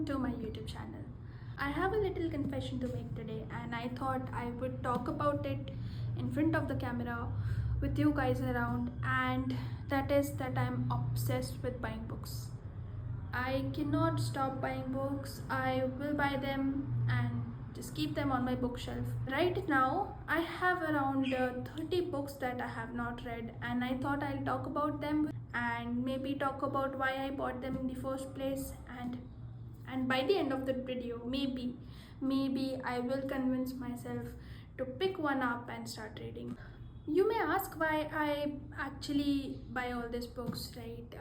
to my YouTube channel. I have a little confession to make today, and I thought I would talk about it in front of the camera with you guys around, and that is that I'm obsessed with buying books. I cannot stop buying books. I will buy them and just keep them on my bookshelf. Right now, I have around 30 books that I have not read, and I thought I'll talk about them and maybe talk about why I bought them in the first place. And by the end of the video, maybe I will convince myself to pick one up and start reading. You may ask why I actually buy all these books, right?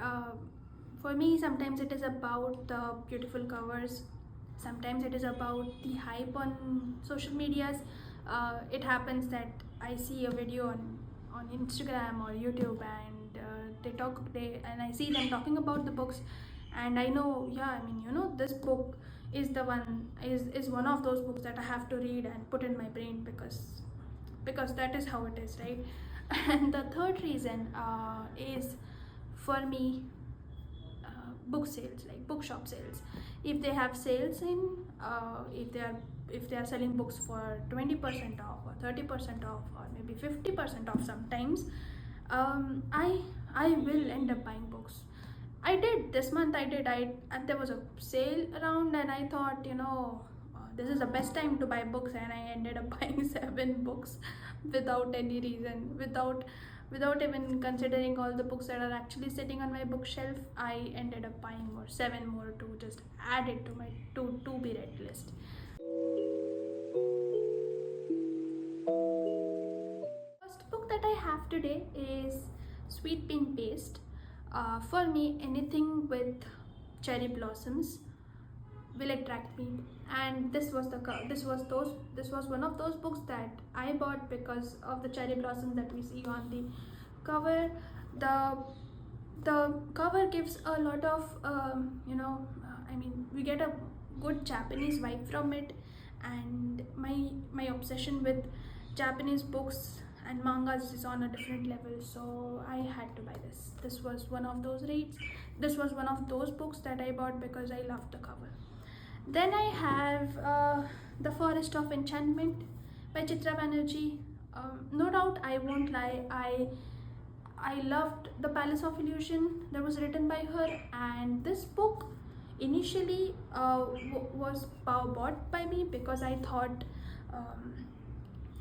For me, sometimes it is about the beautiful covers, sometimes it is about the hype on social medias. It happens that I see a video on Instagram or YouTube, and I see them talking about the books, and I know, yeah, I mean, this book is one of those books that I have to read and put in my brain because that is how it is, right? And the third reason is, for me, book sales, like bookshop sales. If they have sales if they are selling books for 20% off or 30% off or maybe 50% off sometimes, I will end up buying books. I did this month. And there was a sale around, and I thought, this is the best time to buy books, and I ended up buying 7 books without any reason, without even considering all the books that are actually sitting on my bookshelf. I ended up buying 7 more to just add it to my to be read list. First book that I have today is Sweet Bean Paste. For me, anything with cherry blossoms will attract me, and this was one of those books that I bought because of the cherry blossoms that we see on the cover. The cover gives a lot of I mean, we get a good Japanese vibe from it, and my obsession with Japanese books and mangas is on a different level, so I had to buy this. This was one of those books that I bought because I loved the cover. Then I have The Forest of Enchantment by Chitra Banerjee. No doubt, I won't lie, I loved The Palace of Illusion that was written by her, and this book initially was bought by me because I thought,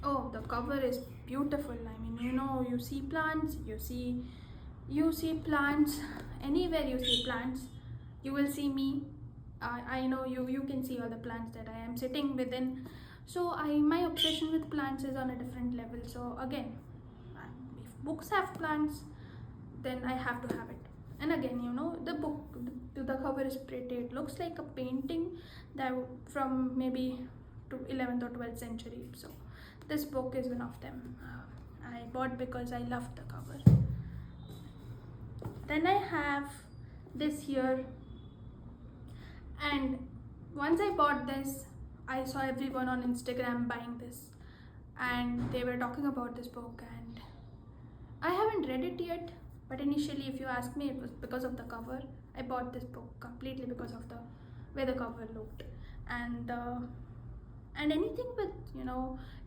oh, the cover is beautiful. I mean, you see plants, anywhere you see plants, you will see me. I know you can see all the plants that I am sitting within. So my obsession with plants is on a different level. So again, if books have plants, then I have to have it. And again, the cover is pretty. It looks like a painting that from maybe to 11th or 12th century. So this book is one of them. I bought because I loved the cover. Then I have this here, and once I bought this, I saw everyone on Instagram buying this, and they were talking about this book, and I haven't read it yet, but initially, if you ask me, it was because of the cover. I bought this book completely because of the way the cover looked, and anything with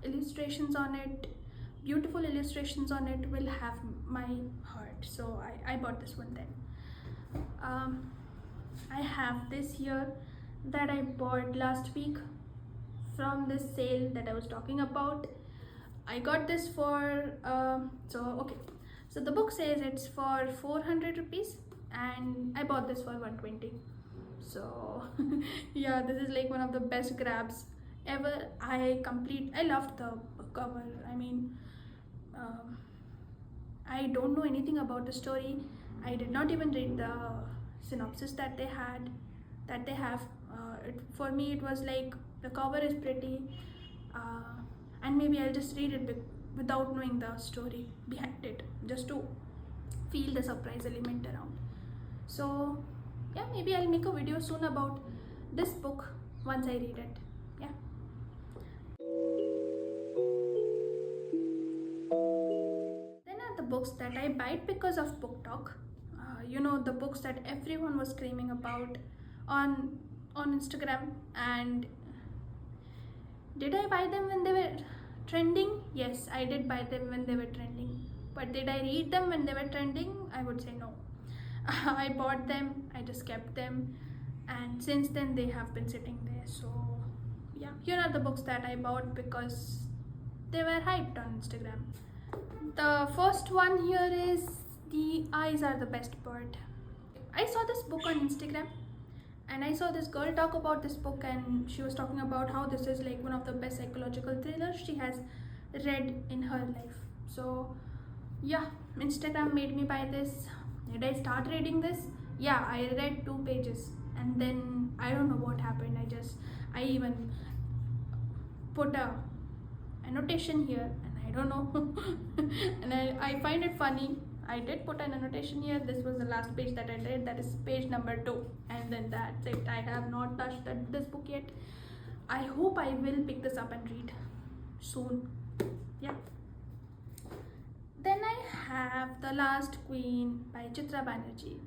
illustrations on it, beautiful illustrations on it, will have my heart. So I bought this one then. I have this here that I bought last week from this sale that I was talking about. I got this for so the book says it's for 400 rupees, and I bought this for 120. So yeah, this is like one of the best grabs ever. I loved the cover. I mean, I don't know anything about the story. I did not even read the synopsis that they have. For me, it was like, the cover is pretty, and maybe I'll just read it without knowing the story behind it, just to feel the surprise element around. So yeah, maybe I'll make a video soon about this book once I read it. Yeah. Then are the books that I buy because of Book Talk. The books that everyone was screaming about on on Instagram, and did I buy them when they were trending? Yes, I did buy them when they were trending. But did I read them when they were trending? I would say no. I bought them, I just kept them, and since then they have been sitting there. So, yeah, here are the books that I bought because they were hyped on Instagram. The first one here is The Eyes Are the Best Part. I saw this book on Instagram, and I saw this girl talk about this book, and she was talking about how this is like one of the best psychological thrillers she has read in her life. So yeah, Instagram made me buy this. Did I start reading this? Yeah, I read 2 pages, and then I don't know what happened. I even put a annotation here, and I don't know. And I find it funny. I did put an annotation here. This was the last page that I read, that is page number 2, and then that's it. I have not touched this book yet. I hope I will pick this up and read soon. Yeah. Then I have The Last Queen by Chitra Banerjee.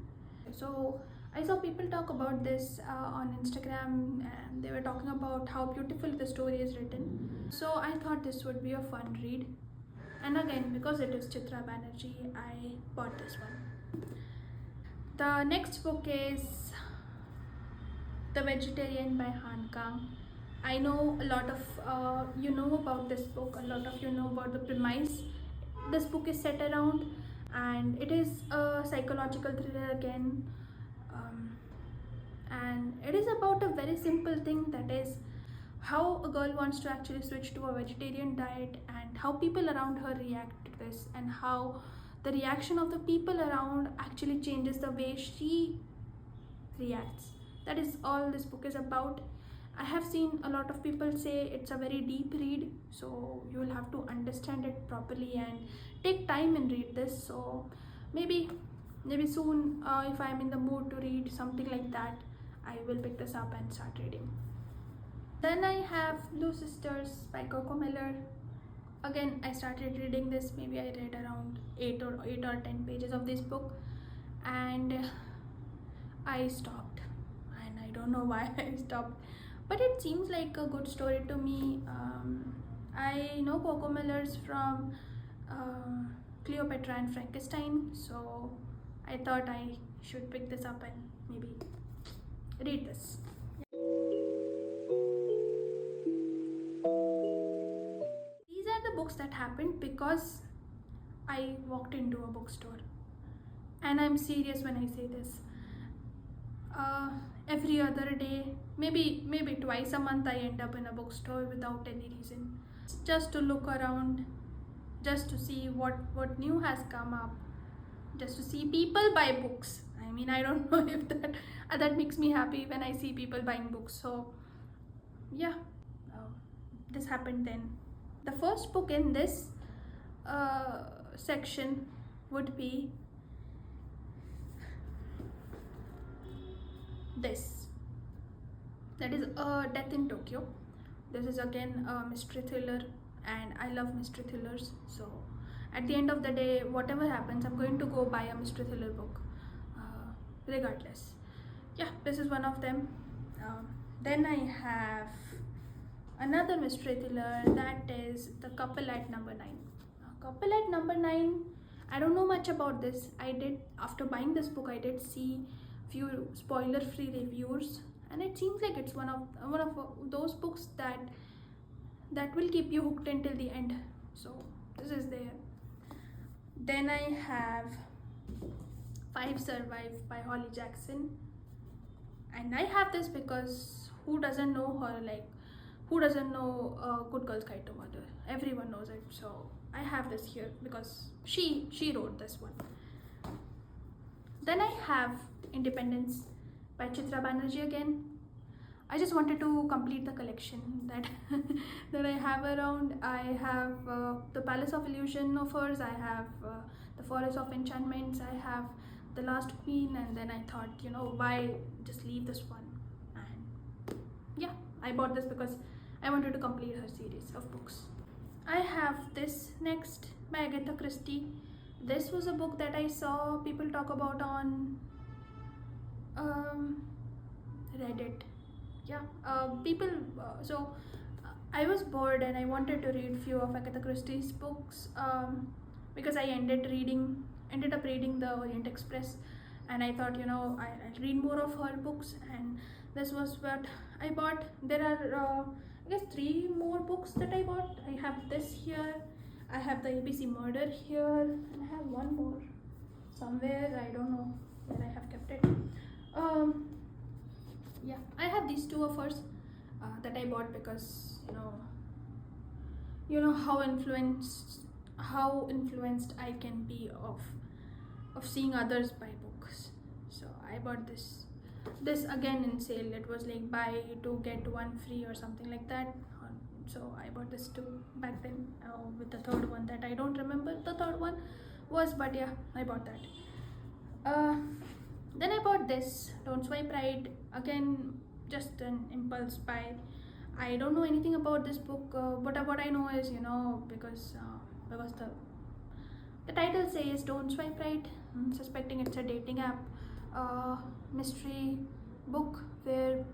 So I saw people talk about this on Instagram, and they were talking about how beautiful the story is written. So I thought this would be a fun read. And again, because it is Chitra Banerjee, I bought this one. The next book is The Vegetarian by Han Kang. I know a lot of you know about this book, a lot of you know about the premise this book is set around, and it is a psychological thriller again. And it is about a very simple thing, that is how a girl wants to actually switch to a vegetarian diet, and how people around her react to this, and how the reaction of the people around actually changes the way she reacts. That is all this book is about. I have seen a lot of people say it's a very deep read, so you will have to understand it properly and take time and read this. So maybe soon, if I'm in the mood to read something like that, I will pick this up and start reading. Then I have Blue Sisters by Coco Miller. Again, I started reading this. Maybe I read around 8 or 10 pages of this book, and I stopped. And I don't know why I stopped, but it seems like a good story to me. I know Coco Miller's from Cleopatra and Frankenstein, so I thought I should pick this up and maybe read this. These are the books that happened because I walked into a bookstore, and I'm serious when I say this. Every other day, maybe twice a month, I end up in a bookstore without any reason, just to look around, just to see what new has come up, just to see people buy books. I mean, I don't know if that makes me happy when I see people buying books. So yeah, this happened then. The first book in this section would be this. That is Death in Tokyo. This is again a mystery thriller, and I love mystery thrillers. So at the end of the day, whatever happens, I'm going to go buy a mystery thriller book, regardless. Yeah, this is one of them. Then I have another mystery thriller, that is The Couple at Number 9. Couple at Number 9, I don't know much about this. After buying this book, I did see few spoiler-free reviews, and it seems like it's one of those books that will keep you hooked until the end. So this is there. Then I have Five Survive by Holly Jackson, and I have this because who doesn't know her? Like, who doesn't know Good Girls Guide to Murder? Everyone knows it. So I have this here because she wrote this one. Then I have Independence by Chitra Banerjee again. I just wanted to complete the collection that I have around. I have The Palace of Illusion of hers, I have The Forest of Enchantments, I have The Last Queen, and then I thought, why just leave this one? And yeah, I bought this because I wanted to complete her series of books. I have this next by Agatha Christie. This was a book that I saw people talk about on Reddit, yeah, people. I was bored and I wanted to read few of Agatha Christie's books, because I ended up reading the Orient Express, and I thought, I'll read more of her books, and this was what I bought. There are, I guess, three more books that I bought. I have this here, I have the ABC Murder here, and I have one more somewhere. I don't know where I have kept it. Um, yeah, I have these two of hers that I bought because how influenced I can be of seeing others buy books. So I bought this again in sale. It was like buy two get one free or something like that. So I bought this too back then, with the third one that I don't remember the third one was, but yeah, I bought that. Then I bought this Don't Swipe Right, again just an impulse buy. I don't know anything about this book, but what I know is, because the title says Don't Swipe Right, I'm suspecting it's a dating app mystery book where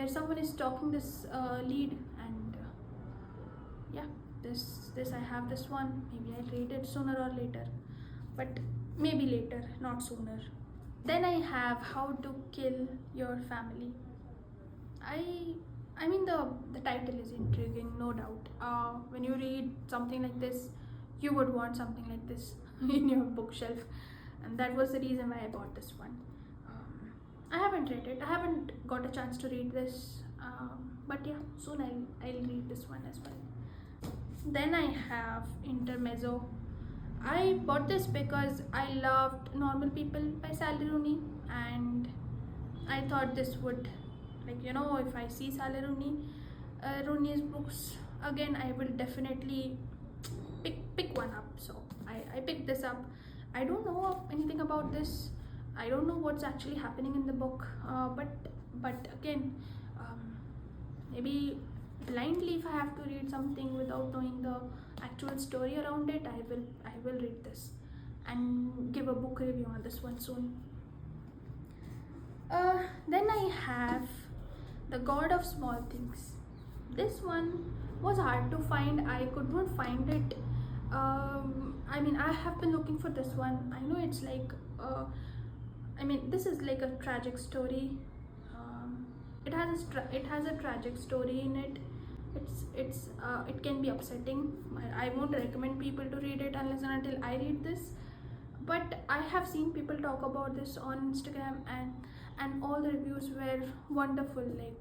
someone is stalking this lead, and yeah, this I have this one. Maybe I'll read it sooner or later, but maybe later, not sooner. Then I have How to Kill Your Family. I mean the title is intriguing, no doubt. When you read something like this, you would want something like this in your bookshelf, and that was the reason why I bought this one. I haven't read it. I haven't got a chance to read this, but yeah, soon I'll read this one as well. Then I have Intermezzo. I bought this because I loved Normal People by Sally Rooney, and I thought this would, if I see Sally Rooney's books again, I will definitely pick one up. So I picked this up. I don't know anything about this. I don't know what's actually happening in the book, but again, maybe blindly, if I have to read something without knowing the actual story around it, I will read this and give a book review on this one soon. Then I have The God of Small Things. This one was hard to find. I could not find it. I have been looking for this one. I know it's like, this is like a tragic story. It has a tragic story in it. It can be upsetting. I won't recommend people to read it unless and until I read this. But I have seen people talk about this on Instagram, and all the reviews were wonderful. Like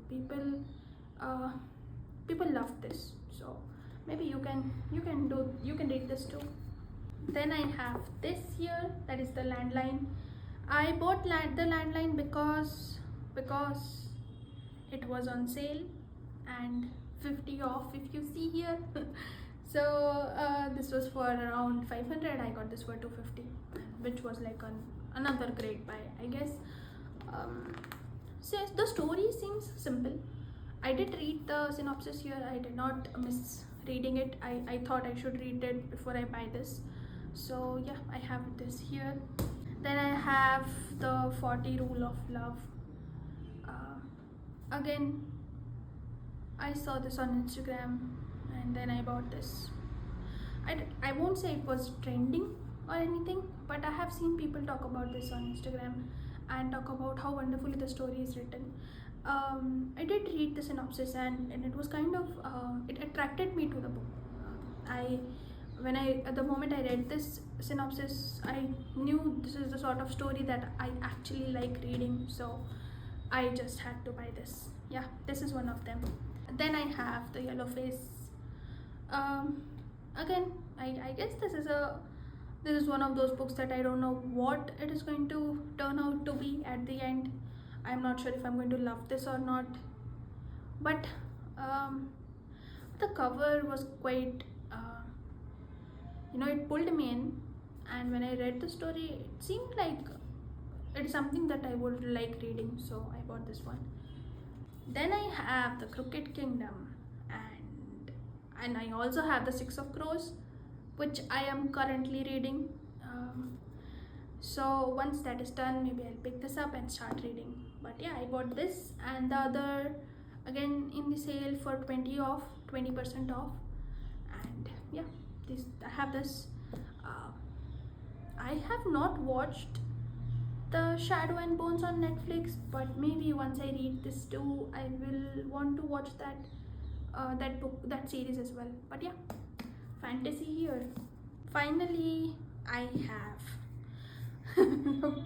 people loved this. So maybe you can read this too. Then I have this here, that is The Landline. I bought the Landline because it was on sale and 50 off, if you see here. So this was for around 500. I got this for 250, which was like another great buy, I guess. So the story seems simple. I did read the synopsis here. I did not miss reading it. I thought I should read it before I buy this. So yeah, I have this here. Then I have the 40 Rule of Love. Again, I saw this on Instagram and then I bought this. I won't say it was trending or anything, but I have seen people talk about this on Instagram and talk about how wonderfully the story is written. I did read the synopsis and it was kind of, it attracted me to the book. At the moment I read this synopsis, I knew this is the sort of story that I actually like reading, so I just had to buy this. Yeah, this is one of them. Then I have The Yellow Face. Again, I guess this is one of those books that I don't know what it is going to turn out to be at the end. I'm not sure if I'm going to love this or not, but the cover was quite, it pulled me in, and when I read the story, it seemed like it's something that I would like reading, so I bought this one. Then I have The Crooked Kingdom, and I also have The Six of Crows, which I am currently reading. So once that is done, maybe I'll pick this up and start reading. But yeah, I bought this, and the other again in the sale for 20% off. And yeah, this I have this. uh, I have not watched the Shadow and Bones on Netflix, but maybe once I read this too, I will want to watch that book, that series as well. But yeah, fantasy here. Finally, I have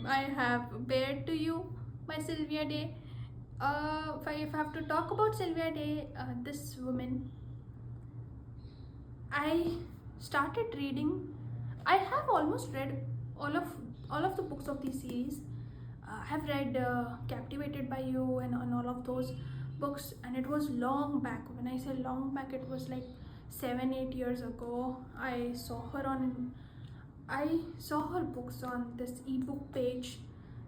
I have bared to you by Sylvia Day. If I have to talk about Sylvia Day, this woman, I started reading. I have almost read all of all of the books of this series. I have read Captivated by You and all of those books, and it was long back. When I say long back, it was like 7-8 years ago. I saw her books on this ebook page,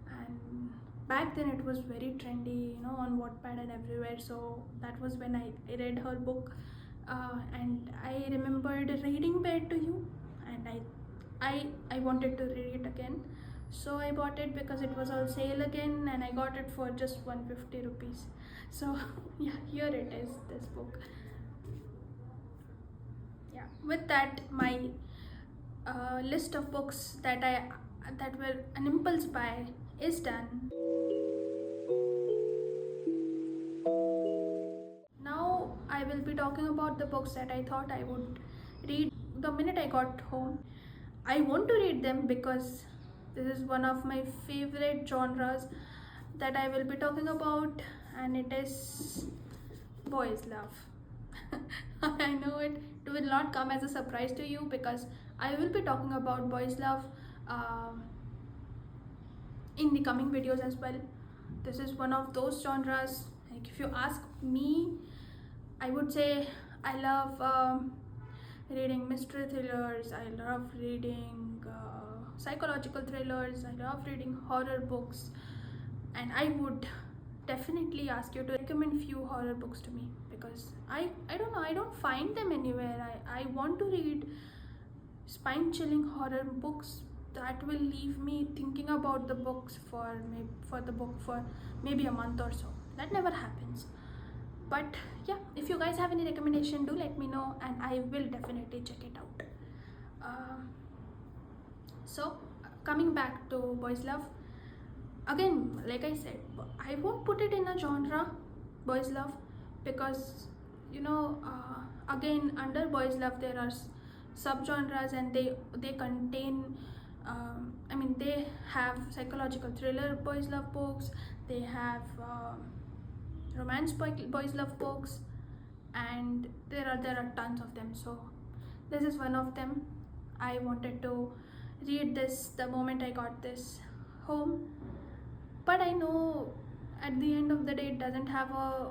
and back then it was very trendy, on Wattpad and everywhere. So that was when I read her book, and I remembered reading Bed to You, and I wanted to read it again. So I bought it because it was on sale again, and I got it for just 150 rupees. So yeah, here it is, this book. Yeah, with that, my list of books that were an impulse buy is done. Now I will be talking about the books that I thought I would read the minute I got home. I want to read them because this is one of my favorite genres that I will be talking about, and it is boys' love. I know it will not come as a surprise to you because I will be talking about boys' love um, in the coming videos as well. This is one of those genres. Like, if you ask me, I would say I love reading mystery thrillers. I love reading psychological thrillers. I love reading horror books, and I would definitely ask you to recommend few horror books to me because I don't know, I don't find them anywhere. I want to read spine chilling horror books that will leave me thinking about the books for maybe a month or so. That never happens. But yeah, if you guys have any recommendation, do let me know and I will definitely check it out. So coming back to boys love, again, like I said, I won't put it in a genre, boys love, because again, under boys love there are subgenres, and they contain they have psychological thriller boys love books, they have romance boys love books, and there are tons of them. So this is one of them. I wanted to read this the moment I got this home, but I know at the end of the day it doesn't have a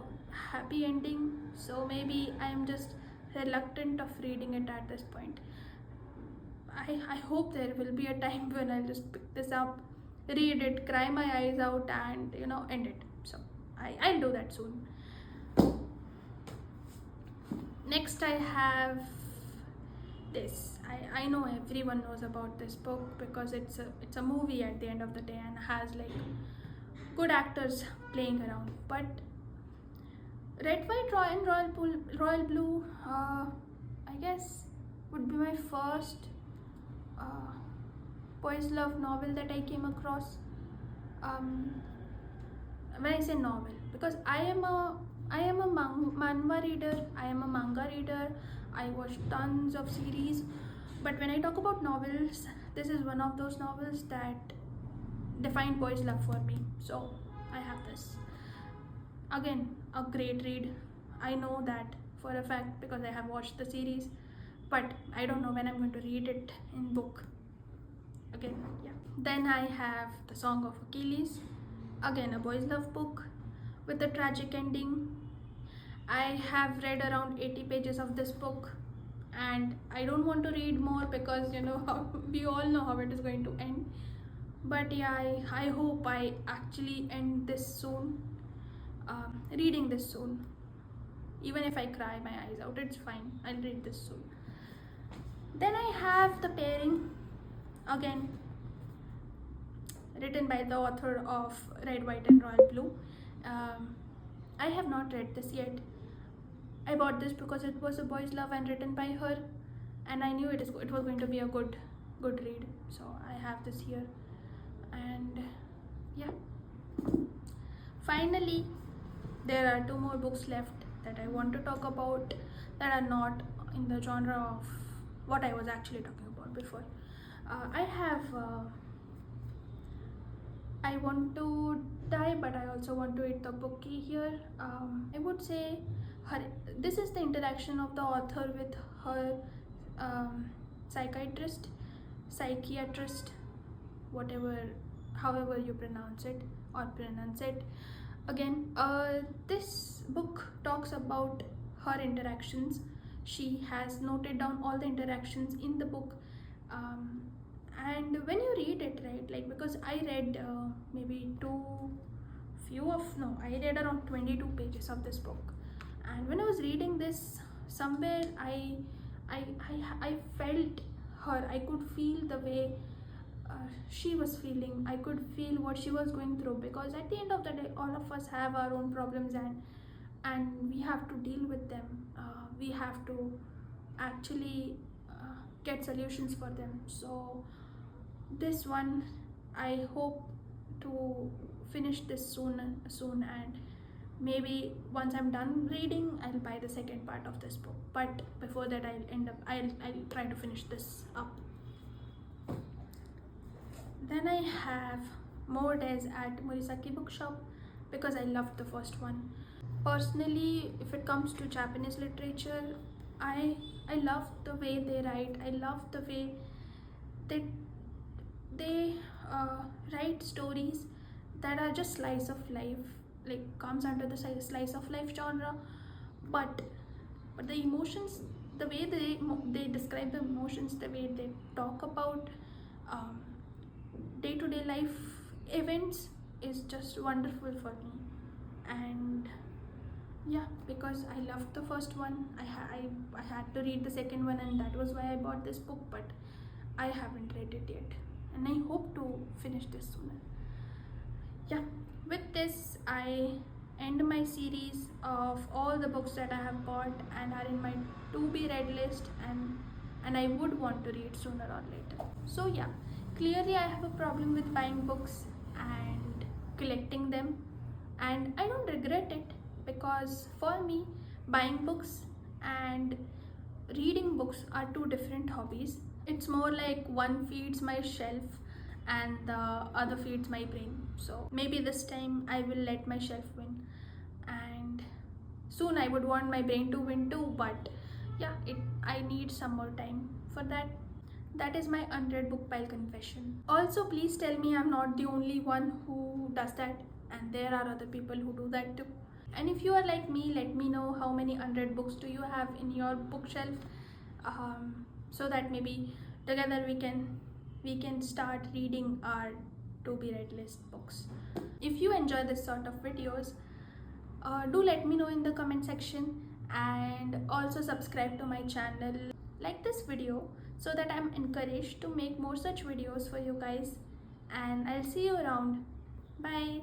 happy ending, so maybe I am just reluctant of reading it at this point. I hope there will be a time when I'll just pick this up, read it, cry my eyes out, and end it. So I'll do that soon. Next I have this. I know everyone knows about this book because it's a movie at the end of the day and has like good actors playing around. But Red, White, and Royal Blue, I guess, would be my first boys love novel that I came across. When I say novel, because I am a manhwa reader, I am a manga reader, I watch tons of series, but when I talk about novels, this is one of those novels that defined boys love for me. So I have this. Again, a great read. I know that for a fact because I have watched the series, but I don't know when I'm going to read it in book again. Yeah. Then I have The Song of Achilles, again a boys love book with a tragic ending. I have read around 80 pages of this book and I don't want to read more because we all know how it is going to end. But yeah, I hope I actually end this soon, reading this soon. Even if I cry my eyes out, it's fine, I'll read this soon. Then I have The Pairing, again written by the author of Red, White and Royal Blue. I have not read this yet. I bought this because it was A Boy's Love and written by her, and I knew it was going to be a good read. So I have this here, and yeah. Finally, there are 2 more books left that I want to talk about that are not in the genre of what I was actually talking about before. I want to die, but I also want to eat the bookie here. I would say this is the interaction of the author with her psychiatrist, whatever, however you pronounce it or pronounce it. Again, this book talks about her interactions. She has noted down all the interactions in the book. And when you read it, right, like, because I read I read around 22 pages of this book, and when I was reading this, somewhere I felt her. I could feel the way she was feeling. I could feel what she was going through, because at the end of the day, all of us have our own problems, and we have to deal with them. We have to actually get solutions for them. So this one, I hope to finish this soon, and maybe once I'm done reading, I'll buy the second part of this book. But before that, I'll try to finish this up. Then I have More Days at Morisaki Bookshop, because I loved the first one. Personally, if it comes to Japanese literature, I love the way they write. I love the way they write stories that are just slice of life, like comes under the slice of life genre, but the emotions, the way they describe the emotions, the way they talk about day-to-day life events is just wonderful for me. And yeah, because I loved the first one, I had to read the second one, and that was why I bought this book. But I haven't read it yet, and I hope to finish this sooner. Yeah, with this I end my series of all the books that I have bought and are in my to be read list, and I would want to read sooner or later. So yeah, clearly I have a problem with buying books and collecting them, and I don't regret it, because for me, buying books and reading books are 2 different hobbies. It's more like one feeds my shelf and the other feeds my brain. So maybe this time I will let my shelf win, and soon I would want my brain to win too. But yeah, I need some more time for that. That is my unread book pile confession. Also, please tell me I'm not the only one who does that, and there are other people who do that too. And if you are like me, let me know how many unread books do you have in your bookshelf, so that maybe together we can start reading our to be read list books. If you enjoy this sort of videos, do let me know in the comment section, and also subscribe to my channel, like this video, so that I'm encouraged to make more such videos for you guys. And I'll see you around. Bye.